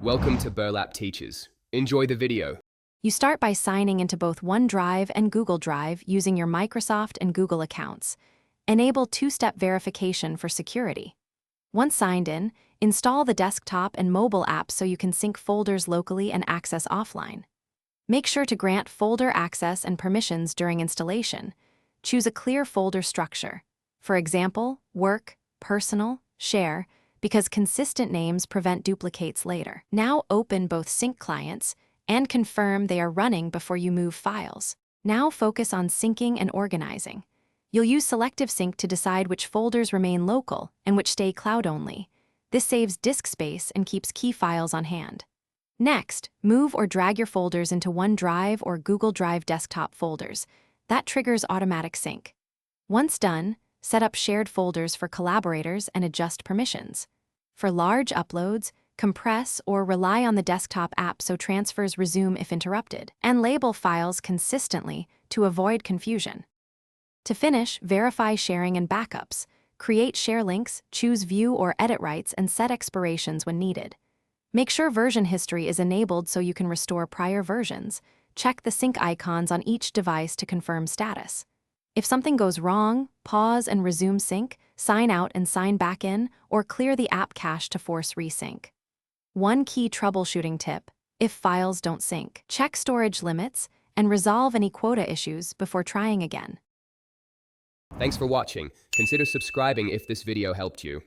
Welcome to Burlap Teachers. Enjoy the video. You start by signing into both OneDrive and Google Drive using your Microsoft and Google accounts. Enable two-step verification for security. Once signed in, install the desktop and mobile apps so you can sync folders locally and access offline. Make sure to grant folder access and permissions during installation. Choose a clear folder structure. For example, Work, Personal, Share, because consistent names prevent duplicates later. Now open both sync clients and confirm they are running before you move files. Now focus on syncing and organizing. You'll use selective sync to decide which folders remain local and which stay cloud-only. This saves disk space and keeps key files on hand. Next, move or drag your folders into OneDrive or Google Drive desktop folders. That triggers automatic sync. Once done, set up shared folders for collaborators and adjust permissions. For large uploads, compress or rely on the desktop app so transfers resume if interrupted, and label files consistently to avoid confusion. To finish, verify sharing and backups. Create share links, choose view or edit rights, and set expirations when needed. Make sure version history is enabled so you can restore prior versions. Check the sync icons on each device to confirm status. If something goes wrong, pause and resume sync, sign out and sign back in, or clear the app cache to force resync. One key troubleshooting tip: if files don't sync, check storage limits and resolve any quota issues before trying again. Thanks for watching. Consider subscribing if this video helped you.